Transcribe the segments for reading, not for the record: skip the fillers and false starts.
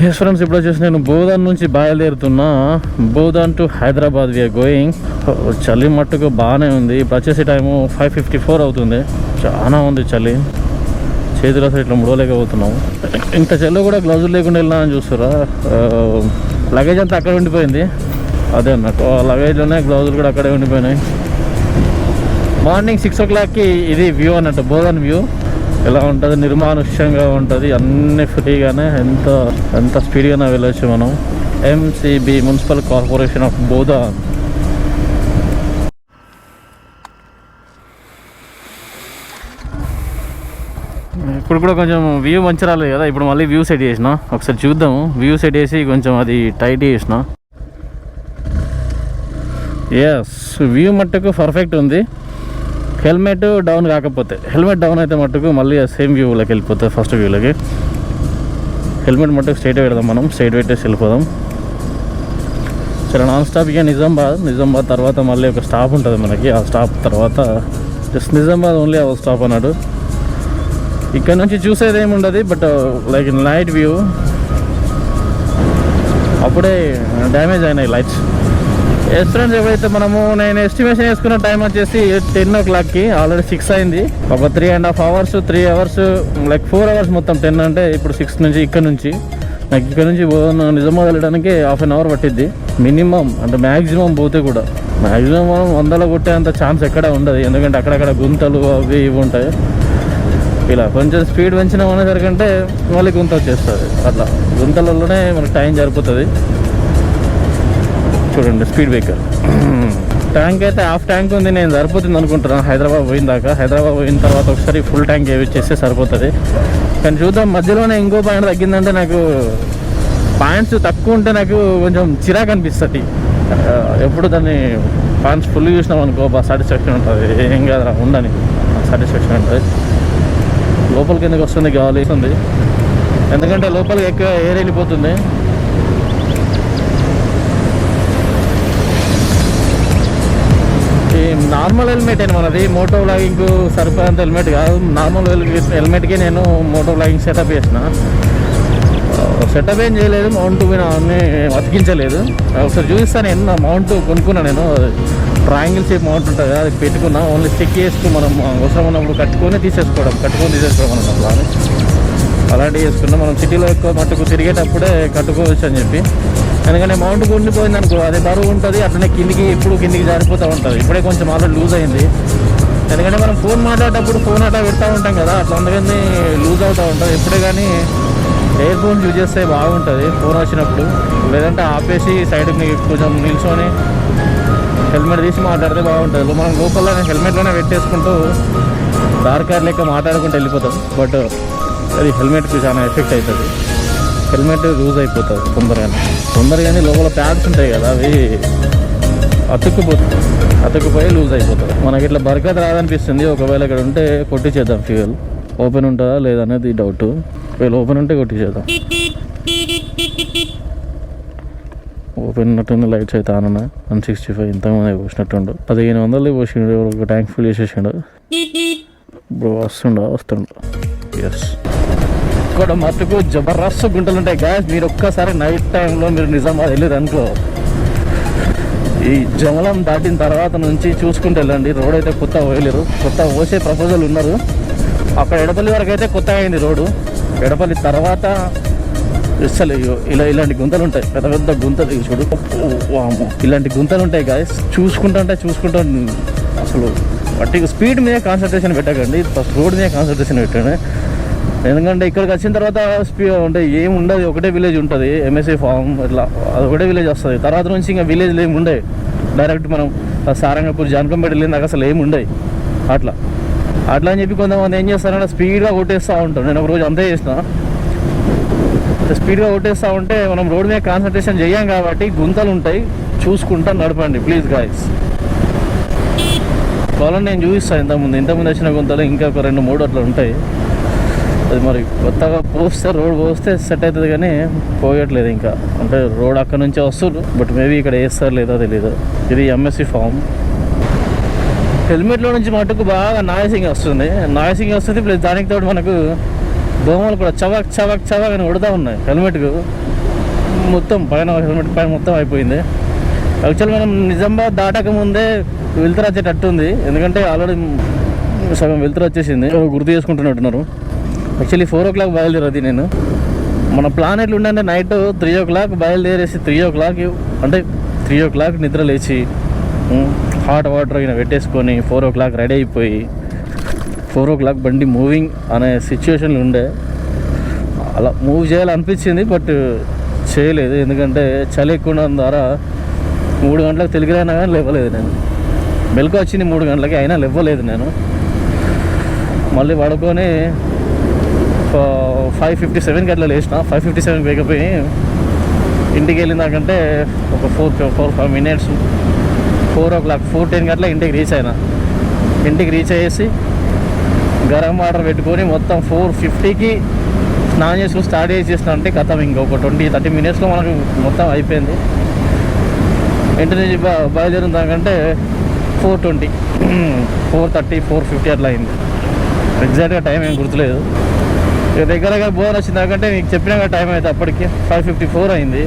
Yes friends, ఇప్పుడు వచ్చేసి నేను బోధన్ నుంచి బయలుదేరుతున్నా. Bodhan to Hyderabad we are going. చలి మట్టుకు బాగానే ఉంది. ఇప్పుడు వచ్చేసి టైము 5:54 అవుతుంది. చాలా ఉంది చలి. చేతులు అసలు ఇట్లా ముడవలేకపోతున్నాము. ఇంత చలి కూడా గ్లౌజులు లేకుండా వెళ్ళినా అని చూస్తారా. లగేజ్ అంతా అక్కడ ఉండిపోయింది. అదే అన్నట్టు లగేజ్లోనే గ్లౌజులు కూడా అక్కడే ఉండిపోయినాయి. మార్నింగ్ 6 o'clockకి ఇది వ్యూ అన్నట్టు, బోధన్ వ్యూ ఎలా ఉంటుంది, నిర్మానుష్యంగా ఉంటుంది, అన్నీ ఫ్రీగానే, ఎంత స్పీడ్గానే వెళ్ళొచ్చు మనం. MCB municipal corporation of Bodhan. ఇప్పుడు కూడా కొంచెం వ్యూ మంచి రాలేదు కదా, ఇప్పుడు మళ్ళీ వ్యూ సెట్ చేసిన. ఒకసారి చూద్దాము. వ్యూ సెట్ చేసి కొంచెం అది టైట్ చేసిన. ఎస్, వ్యూ మట్టుకు పర్ఫెక్ట్ ఉంది. హెల్మెట్ డౌన్ కాకపోతే, హెల్మెట్ డౌన్ అయితే మట్టుకు మళ్ళీ సేమ్ వ్యూలోకి వెళ్ళిపోతుంది. ఫస్ట్ వ్యూలోకి హెల్మెట్ మట్టుకు స్ట్రైట్ పెడదాం. మనం స్ట్రైట్ పెట్టేసి వెళ్ళిపోదాం. సరే, నాన్ స్టాప్ ఇక నిజామాబాద్ తర్వాత మళ్ళీ ఒక స్టాప్ ఉంటుంది మనకి. ఆ స్టాప్ తర్వాత జస్ట్ నిజామాబాద్ ఓన్లీ ఆ స్టాప్ అన్నాడు. ఇక్కడ నుంచి చూసేది ఏమి ఉండదు, బట్ లైక్ నైట్ వ్యూ. అప్పుడే డ్యామేజ్ అయినాయి లైట్స్. ఎస్ ఫ్రెండ్స్, ఎప్పుడైతే నేను ఎస్టిమేషన్ వేసుకున్న టైం వచ్చేసి 10 o'clockకి, ఆల్రెడీ 6 అయింది. ఒక 3.5 hours 3 hours లైక్ 4 hours మొత్తం. 10 అంటే ఇప్పుడు 6 నుంచి ఇక్కడ నుంచి నాకు ఇక్కడ నుంచి నిజామాబాద్ వెళ్ళడానికి 1/2 hour పట్టిద్ది మినిమం. అంటే మ్యాక్సిమం పోతే కూడా మ్యాక్సిమం మనం 100లో కొట్టేంత ఛాన్స్ ఎక్కడ ఉండదు. ఎందుకంటే అక్కడక్కడ గుంతలు అవి ఇవి ఉంటాయి. ఇలా కొంచెం స్పీడ్ పెంచిన అనేసరికంటే మళ్ళీ గుంత వచ్చేస్తుంది. అట్లా గుంతలలోనే మనకు టైం సరిపోతుంది. చూడండి స్పీడ్ బ్రేకర్. ట్యాంక్ అయితే హాఫ్ ట్యాంక్ ఉంది. నేను సరిపోతుంది అనుకుంటున్నాను హైదరాబాద్ పోయిన దాకా. హైదరాబాద్ పోయిన తర్వాత ఒకసారి ఫుల్ ట్యాంక్ వేయించేస్తే సరిపోతుంది. కానీ చూద్దాం, మధ్యలోనే ఇంకో పాయింట్ తగ్గిందంటే నాకు పాయింట్స్ తక్కువ ఉంటే నాకు కొంచెం చిరాకు అనిపిస్తుంది. ఎప్పుడు దాన్ని పాయింట్స్ ఫుల్ చూసినాం అనుకో, బాగా సాటిస్ఫాక్షన్ ఉంటుంది. ఏం కాదు ఉండని సాటిస్ఫాక్షన్ ఉంటుంది. లోపలికి ఎందుకు వస్తుంది, గాలి వస్తుంది. ఎందుకంటే లోపలికి ఎక్కువ ఎయిర్ వెళ్ళిపోతుంది. నార్మల్ హెల్మెట్ అయినా మనది, మోటో వ్లాగింగ్ సరిపోయేంత హెల్మెట్ కాదు. నార్మల్ హెల్మెట్కి నేను మోటో వ్లాగింగ్ సెటప్ చేసిన. సెటప్ ఏం చేయలేదు, మౌంట్ అన్నీ అతికించలేదు. ఒకసారి చూపిస్తాను. నేను మౌంట్ కొనుక్కున్నా. నేను ట్రయాంగిల్ షేప్ మౌంట్ ఉంటుంది, అది పెట్టుకున్నా. ఓన్లీ స్టిక్ చేసుకుని మనం అవసరం ఉన్నప్పుడు కట్టుకొని తీసేసుకోవడం అట్లా అలాంటివి చేసుకున్నాం. మనం సిటీలో ఎక్కువ మట్టుకు తిరిగేటప్పుడే కట్టుకోవచ్చు అని చెప్పి. ఎందుకంటే మౌంట్ ఉండిపోయింది అనుకో, అది బరువు ఉంటుంది. అట్లనే కిందికి జారిపోతూ ఉంటుంది. ఇప్పుడే కొంచెం ఆల్రెడీ లూజ్ అయింది. ఎందుకంటే మనం ఫోన్ మాట్లాడేటప్పుడు ఫోన్ అట్లా పెడతా ఉంటాం కదా, అట్లా అందుకని లూజ్ అవుతూ ఉంటుంది. ఎప్పుడే కానీ ఎయిర్ ఫోన్ యూజ్ చేస్తే బాగుంటుంది ఫోన్ వచ్చినప్పుడు. లేదంటే ఆపేసి సైడ్కి కొంచెం నిల్చొని హెల్మెట్ తీసి మాట్లాడితే బాగుంటుంది. మనం లోపల హెల్మెట్లోనే పెట్టేసుకుంటూ దార్కార్ లెక్క మాట్లాడుకుంటూ వెళ్ళిపోతాం. బట్ అది హెల్మెట్కి చాలా ఎఫెక్ట్ అవుతుంది. హెల్మెట్ లూజ్ అయిపోతుంది తొందరగానే. లోపల ప్యాడ్స్ ఉంటాయి కదా, అవి అతుక్కుపోయి లూజ్ అయిపోతుంది. మనకి ఇట్లా బరకత్ రాదనిపిస్తుంది. ఒకవేళ ఇక్కడ ఉంటే కొట్టించేద్దాం. ఫ్యూయల్ ఓపెన్ ఉంటుందా లేదా అనేది డౌట్. ఒకవేళ ఓపెన్ ఉంటే కొట్టించేద్దాం. ఓపెన్ ఉన్నట్టుంది. లైట్స్ అయితే ఆన్ ఉన్నాయి. 165 ఇంతకుముందు పోసినట్టుండు. 1500 పోసిండు. ఒక ట్యాంక్ ఫుల్ చేసేసిండు. ఇప్పుడు వస్తుండు. ఎస్, ఇక్కడ మట్టుకు జబర్దస్త్ గుంటలు ఉంటాయి గాయస్. మీరు ఒక్కసారి నైట్ టైంలో మీరు నిజామాబాద్ వెళ్ళారు అనుకో, ఈ జమలం దాటిన తర్వాత నుంచి చూసుకుంటూ వెళ్ళండి. రోడ్ అయితే కొత్త పోసే ప్రపోజల్ ఉన్నారు. అక్కడ ఎడపల్లి వరకు అయితే కొత్తగా అయింది రోడ్డు. ఎడపల్లి తర్వాత అసలు ఇలాంటి గుంతలు ఉంటాయి. పెద్ద గుంతలు చూడు. ఇలాంటి గుంతలు ఉంటాయి గాయస్. చూసుకుంటా అసలు వాటి స్పీడ్ మీద కాన్సన్ట్రేషన్ పెట్టకండి, ఫస్ట్ రోడ్ మీద కాన్సన్ట్రేషన్ పెట్టండి. ఎందుకంటే ఇక్కడికి వచ్చిన తర్వాత అంటే ఏమి ఉండదు. ఒకటే విలేజ్ ఉంటుంది, ఎంఎస్ఏ ఫామ్. ఇట్లా అది ఒకటే విలేజ్ వస్తుంది. తర్వాత నుంచి ఇంకా విలేజ్లు ఏమి ఉండవు. డైరెక్ట్ మనం సారంగపూర్ జానకంపేట వెళ్ళిన దాకా అసలు ఏమి ఉండవు. అట్లా అని చెప్పి కొంతమంది ఏం చేస్తారంటే స్పీడ్గా కొట్టేస్తూ ఉంటాం. నేను ఒక రోజు అంతే చేసిన. స్పీడ్గా కొట్టేస్తూ ఉంటే మనం రోడ్ మీద కాన్సన్ట్రేషన్ చేయం కాబట్టి గుంతలు ఉంటాయి. చూసుకుంటా నడపండి ప్లీజ్ గాయస్. కావాలని నేను చూపిస్తాను. ఇంతకుముందు వచ్చిన గుంతలు ఇంకా ఒక 2-3 అట్లా ఉంటాయి. అది మరి కొత్తగా రోడ్ పోస్తే సెట్ అవుతుంది, కానీ పోయట్లేదు ఇంకా. అంటే రోడ్ అక్కడ నుంచే వస్తుంది, బట్ మేబీ ఇక్కడ వేస్తారు లేదో తెలియదు. ఇది ఎంఎస్సి ఫామ్. హెల్మెట్లో నుంచి మటుకు బాగా నాయిసింగ్ వస్తుంది. ప్లస్ దానికి తోడు మనకు దోమలు కూడా చవక్ అని కొడుతూ ఉన్నాయి హెల్మెట్కు. మొత్తం పైన హెల్మెట్ పైన మొత్తం అయిపోయింది. యాక్చువల్ మనం నిజామాబాద్ దాటక ముందే వెళ్తురు వచ్చేటట్టుంది, ఎందుకంటే ఆల్రెడీ సగం వెళ్తురు వచ్చేసింది. గుర్తు చేసుకుంటున్నట్టున్నారు. Actually 4 o'clock బయలుదేరది. నేను మన ప్లాన్ ఎట్లుండే నైట్ 3 o'clock బయలుదేరేసి 3 o'clock అంటే 3 o'clock నిద్ర లేచి హాట్ వాటర్ అయినా పెట్టేసుకొని 4 o'clock రెడీ అయిపోయి 4 o'clock బండి మూవింగ్ అనే సిచ్యువేషన్లు ఉండే. అలా మూవ్ చేయాలనిపించింది, బట్ చేయలేదు. ఎందుకంటే చలి ఎక్కువ ఉండడం ద్వారా 3 గంటలకు తెలిగిరైనా కానీ లేవలేదు. నేను మెలకు వచ్చింది 3 గంటలకి, అయినా లేవలేదు. నేను మళ్ళీ పడుకొని 5:57కి అట్లా లేచిన. 5:57 వేకపోయి ఇంటికి వెళ్ళిందాకంటే ఒక 4-5 minutes 4 o'clock 4:10 అట్లా ఇంటికి రీచ్ అయినా. ఇంటికి రీచ్ అయ్యేసి గరం వాటర్ పెట్టుకొని మొత్తం 4:50కి స్నానం చేసుకుని స్టార్ట్ చేసేసిన అంటే కథం ఇంకొక 20-30 minutesలో మనకు మొత్తం అయిపోయింది. ఇంటి నుంచి బయలుదేరిన దాకంటే 4:20 4:30 4:50 అట్లా అయింది. ఎగ్జాక్ట్గా టైం ఏం గుర్తులేదు. ఇక దగ్గర బోర్ వచ్చింది దాకంటే మీకు చెప్పినాక టైం అయితే అప్పటికి 5:54 అయింది.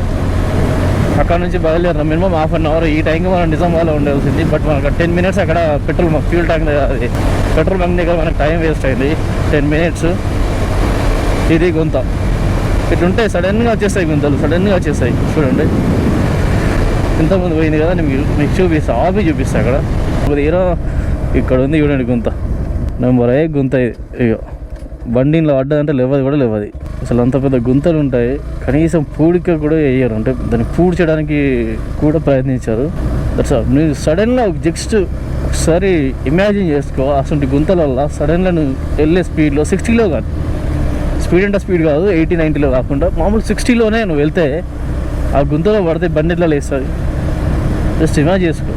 అక్కడ నుంచి బయలుదేరినాం. Minimum ½ an hour. ఈ టైంకి మనం నిజామాబాద్లో ఉండాల్సింది, బట్ మనకు 10 minutes అక్కడ ఫ్యూల్ ట్యాంక్ అది పెట్రోల్ బంక్ దగ్గర మనకు టైం వేస్ట్ అయింది. 10 minutes. ఇది గుంత ఇట్లుంటే సడన్గా వచ్చేస్తాయి గుంతలు, సడన్గా వచ్చేస్తాయి. చూడండి ఇంతకుముందు పోయింది కదా, నేను మీకు చూపిస్తాను, ఆపి చూపిస్తాను. అక్కడ ఒక హీరో ఇక్కడ ఉంది చూడండి గుంత. నెంబర్ 1 గుంత ఇది. ఇక బండిలో పడ్డదంటే లేవది కూడా లేవది. అసలు అంత పెద్ద గుంతలు ఉంటాయి, కనీసం పూడిక కూడా వేయరు. అంటే దాన్ని పూడ్చడానికి కూడా ప్రయత్నించారు. That's all. నువ్వు సడన్గా జస్ట్ ఒకసారి ఇమాజిన్ చేసుకో, అసలు గుంతల వల్ల సడన్గా నువ్వు వెళ్ళే స్పీడ్లో 60లో కాదు, స్పీడ్ అంటే స్పీడ్ కాదు 80-90లో కాకుండా మామూలు 60లోనే నువ్వు వెళ్తే ఆ గుంతలో పడితే బండి ఎట్లా లేస్తుంది. జస్ట్ ఇమాజిన్ చేసుకో.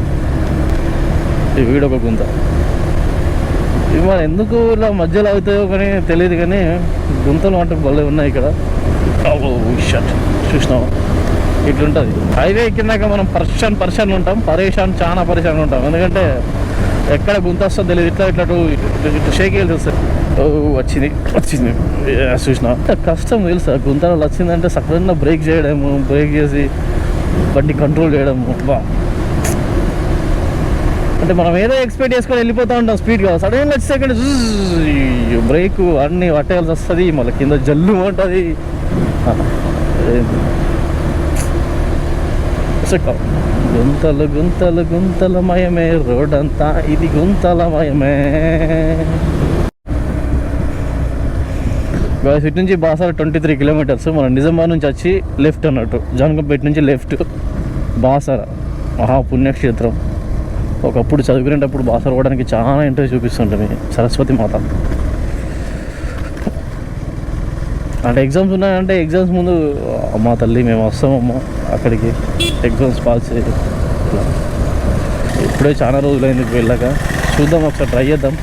ఈ వీడొక గుంత. ఇవి మరి ఎందుకు ఇలా మధ్యలో అవుతాయో కానీ తెలియదు, కానీ గుంతలు అంటే భలే ఉన్నాయి ఇక్కడ. షట్ చూసినావా ఇట్లుంటుంది. హైవే ఎక్కినాక మనం పర్షన్ ఉంటాం, చాలా పరేషాన్ ఉంటాం. ఎందుకంటే ఎక్కడ గుంత వస్తుందో తెలియదు. ఇట్లా షేక్ వెళ్ళి వస్తుంది. వచ్చింది చూసినా కష్టం తెలుసా. గుంతలు వచ్చిందంటే సడన్గా బ్రేక్ చేయడము, బ్రేక్ చేసి బండి కంట్రోల్ చేయడము. బా అంటే మనం ఏదో ఎక్స్పెక్ట్ చేసుకొని వెళ్ళిపోతూ ఉంటాం స్పీడ్గా, సడన్గా వచ్చి సెకండ్ బ్రేక్ అన్నీ పట్టేయాల్సి వస్తుంది. మళ్ళీ కింద జల్లు ఉంటుంది. గుంతలు గుంతలు గుంతలమయమే రోడ్ అంతా, ఇది గుంతలమయమే. ఇటు నుంచి బాసార 23 kilometers. మనం నిజామాబాద్ నుంచి వచ్చి లెఫ్ట్ అన్నట్టు, జానకంపేట నుంచి లెఫ్ట్ బాసార మహాపుణ్యక్షేత్రం. ఒకప్పుడు చదువుకునేటప్పుడు బాసార పోవడానికి చాలా ఇంట్రెస్ట్ చూపిస్తుంటుంది. సరస్వతి మాత అంటే ఎగ్జామ్స్ ఉన్నాయంటే ఎగ్జామ్స్ ముందు అమ్మ తల్లి మేము వస్తామమ్మా అక్కడికి ఎగ్జామ్స్ పాస్ చేసి. ఇప్పుడే చాలా రోజులైంది వెళ్ళాక, చూద్దాం ఒకసారి ట్రై చేద్దాం.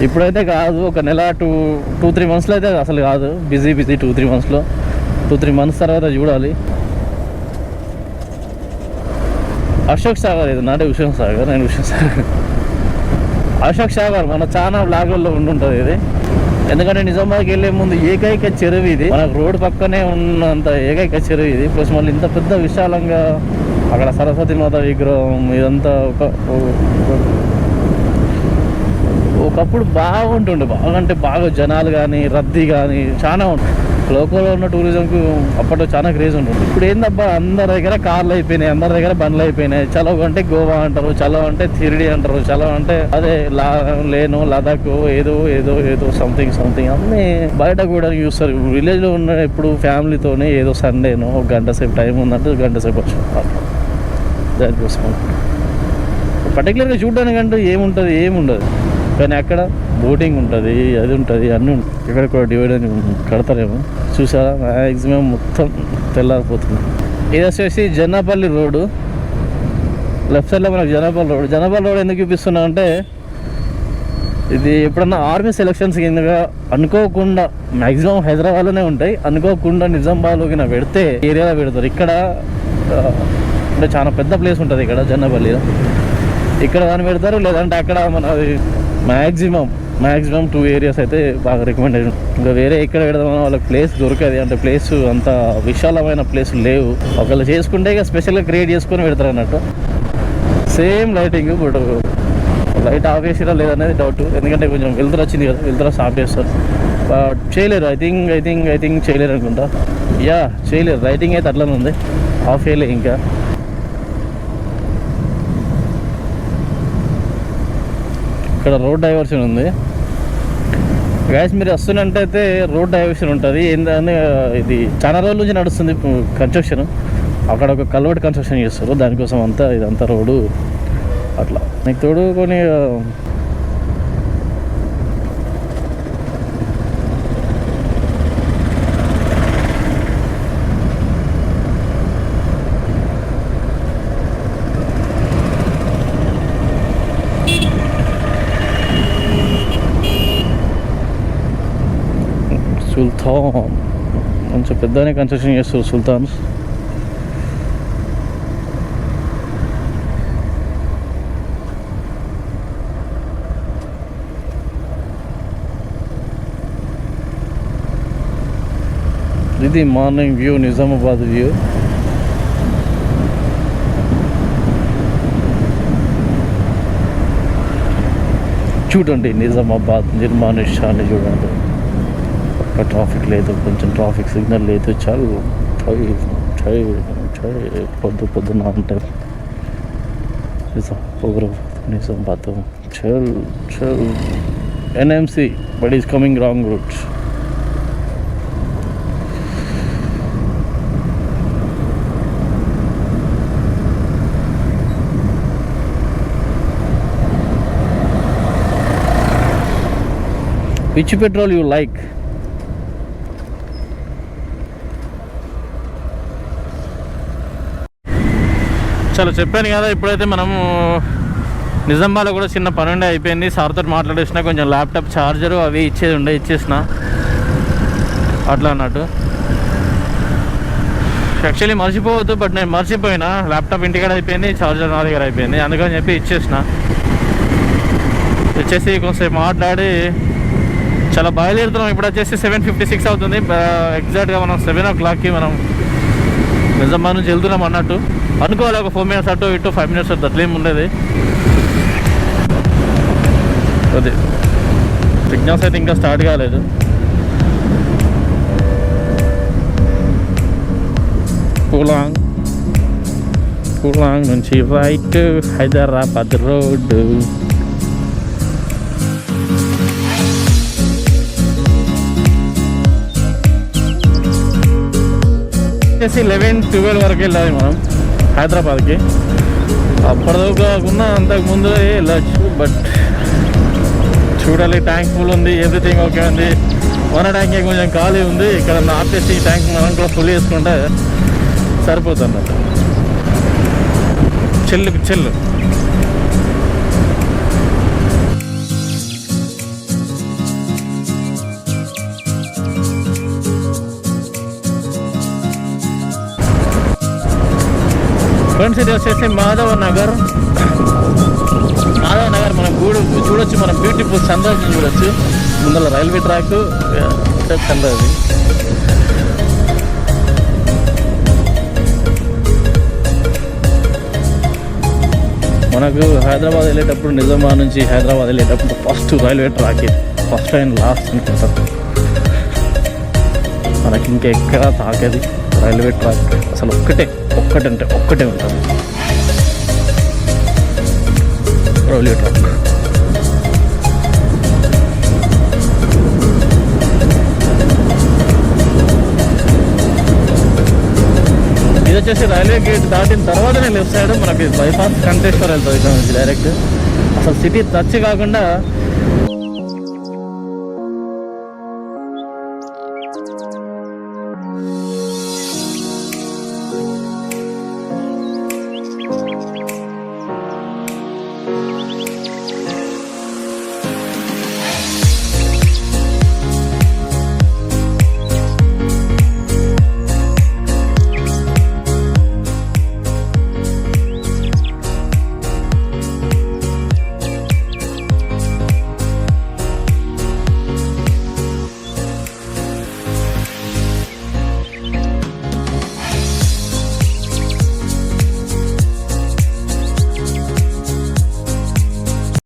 ఇప్పుడైతే కాదు, ఒక నెల 2-3 monthsలో అయితే అసలు కాదు. బిజీ 2-3 monthsలో, 2-3 months తర్వాత చూడాలి. అశోక్ సాగర్ ఇది, నాటే హుస్సేన్ సాగర్. నేను హుస్సేన్ సాగర్ అశోక్ సాగర్ మన చాలా బ్లాగుల్లో ఉండుంటుంది ఇది. ఎందుకంటే నిజామాబాద్కి వెళ్ళే ముందు ఏకైక చెరువు ఇది, మనకు రోడ్డు పక్కనే ఉన్నంత ఏకైక చెరువు ఇది. ప్లస్ మళ్ళీ ఇంత పెద్ద విశాలంగా అక్కడ సరస్వతి మాత విగ్రహం ఇదంతా ఒకప్పుడు బాగుంటుండే. బాగంటే బాగా జనాలు కానీ రద్దీ కానీ చాలా ఉంటుంది. లోకల్లో ఉన్న టూరిజంకు అప్పట్లో చాలా క్రేజ్ ఉంటుంది. ఇప్పుడు ఏందబ్బా, అందరి దగ్గర కార్లు అయిపోయినాయి, అందరి దగ్గర బండ్లు అయిపోయినాయి. చలో అంటే గోవా అంటారు, చలో అంటే తిరిడి అంటారు, చలో అంటే అదే లేను లదాఖ్ ఏదో ఏదో ఏదో సంథింగ్ అన్నీ బయట కూడా చూస్తారు. విలేజ్లో ఉన్న ఎప్పుడు ఫ్యామిలీతోనే ఏదో సండేనో ఒక గంట సేపు టైం ఉందంటే గంట సేపు వచ్చి దానికోసం పర్టికులర్గా చూడడానికంటూ ఏముండదు. కానీ అక్కడ బోటింగ్ ఉంటుంది, అది ఉంటుంది, అన్నీ ఉంటుంది. ఇక్కడ కూడా డివైడ్ అని కడతారేమో చూసారా. మ్యాక్సిమం మొత్తం తెల్లారిపోతుంది. ఇది వచ్చేసి జన్నాపల్లి రోడ్డు. లెఫ్ట్ సైడ్లో మనకు జనాపల్లి రోడ్ ఎందుకు చూపిస్తున్నా అంటే, ఇది ఎప్పుడన్నా ఆర్మీ సెలక్షన్స్ కిందగా అనుకోకుండా మ్యాక్సిమం హైదరాబాద్లోనే ఉంటాయి, అనుకోకుండా నిజామాబాద్లోకి పెడితే ఏరియాలో పెడతారు. ఇక్కడ అంటే చాలా పెద్ద ప్లేస్ ఉంటుంది ఇక్కడ జన్నాపల్లిలో. ఇక్కడ దాన్ని పెడతారు, లేదంటే అక్కడ మన మ్యాక్సిమం మ్యాక్సిమం 2 ఏరియాస్ అయితే బాగా రికమెండెడ్. ఇంకా వేరే ఎక్కడ పెడదామని వాళ్ళకి ప్లేస్ దొరకదు, అంటే ప్లేస్ అంత విశాలమైన ప్లేస్ లేవు. ఒకళ్ళు చేసుకుంటే ఇక స్పెషల్గా క్రియేట్ చేసుకొని పెడతారు అన్నట్టు. Same lighting, but light of చేసిరా లేదనేది డౌట్, ఎందుకంటే కొంచెం వెళ్తురు వచ్చింది కదా, వెళ్తురు ఆఫ్ చేస్తారు. బట్ చేయలేరు, ఐ థింక్ చేయలేరు అనుకుంటా. యా చేయలేరు, లైటింగ్ అయితే అట్లనే ఉంది, ఆఫ్ చేయలే. ఇంకా ఇక్కడ రోడ్ డైవర్షన్ ఉంది గైస్, మీరు వస్తున్నట్టు అయితే రోడ్ డైవర్షన్ ఉంటుంది. ఏంటంటే ఇది చాలా రోజుల నుంచి నడుస్తుంది కన్స్ట్రక్షన్. అక్కడ ఒక కల్వర్ట్ కన్స్ట్రక్షన్ చేస్తారు, దానికోసం అంతా ఇదంతా రోడ్డు అట్లా. నీకు తోడు కొన్ని సుల్తాన్ కొంచెం పెద్దనే కన్స్ట్రక్షన్ చేస్తారు సుల్తాన్స్. ఇది మార్నింగ్ వ్యూ, నిజామాబాద్ వ్యూ. చూడండి నిజామాబాద్ నిర్మానుష్యాన్ని చూడండి. ఒక్క ట్రాఫిక్ లేదు, కొంచెం ట్రాఫిక్ సిగ్నల్ లేదు, చాలు పొద్దున అంటే నిజామాబాద్ చల్ NMC but is coming wrong route. Which petrol you like? చలో చెప్పాను కదా, ఇప్పుడైతే మనము నిజామాబాద్లో కూడా చిన్న పని ఉండే అయిపోయింది. సార్తో మాట్లాడేసిన, కొంచెం ల్యాప్టాప్ ఛార్జరు అవి ఇచ్చేది ఉండే ఇచ్చేసిన అట్లా అన్నట్టు. యాక్చువల్లీ మర్చిపోవద్దు, బట్ నేను మర్చిపోయినా. ల్యాప్టాప్ ఇంటికాడ అయిపోయింది, ఛార్జర్ నా దగ్గర అయిపోయింది, అందుకని చెప్పి ఇచ్చేసిన. ఇచ్చేసి కొంచెంసేపు మాట్లాడి చాలా బయలుదేరుతున్నాం. ఇప్పుడు వచ్చేసి 7:56 అవుతుంది. ఎగ్జాక్ట్గా మనం 7 o'clockకి మనం నిజామాబాద్ నుంచి వెళ్తున్నాం అన్నట్టు అనుకోవాలి. ఒక 4 minutes అటు ఇటు 5 minutes అట్లా ఏమి ఉండేది. అది సిగ్నల్స్ అయితే ఇంకా స్టార్ట్ కాలేదు. పూలాంగ్ నుంచి రైట్ హైదరాబాద్ రోడ్డు. వచ్చేసి 11-12 వరకు వెళ్ళాలి మనం హైదరాబాద్కి. అప్పటిదాకా కాకుండా అంతకుముందు వెళ్ళచ్చు, బట్ చూడాలి. ట్యాంక్ ఫుల్ ఉంది, ఎవ్రీథింగ్ ఓకే ఉంది. మన ట్యాంక్ కొంచెం ఖాళీ ఉంది. ఇక్కడ ఆపేసి ట్యాంక్ మనం కూడా ఫుల్ చేసుకుంటే సరిపోతుంది అన్నట్టు. చెల్లు ఫ్రెండ్స్, ఇది వచ్చేసి మాధవ నగర్. మనం చూడొచ్చు, మనం బ్యూటిఫుల్ సన్ రైజ్ చూడొచ్చు. ముందర రైల్వే ట్రాక్ సన్ రైజ్. మనకు హైదరాబాద్ వెళ్ళేటప్పుడు, నిజామాబాద్ నుంచి హైదరాబాద్ వెళ్ళేటప్పుడు first railway track, first and last అనుకుంటారు. మనకి ఇంకెక్కడా తాకేది రైల్వే ట్రాక్. అసలు ఒక్కటే ఉంటుంది రైల్వే ట్రాక్. ఇది వచ్చేసి రైల్వే గేట్ దాటిన తర్వాతనే లెఫ్ట్ సైడ్ మనకి బైపాస్ కంటేశ్వర్ వెళ్తుంది ఇక్కడ నుంచి డైరెక్ట్. అసలు సిటీ టచ్ కాకుండా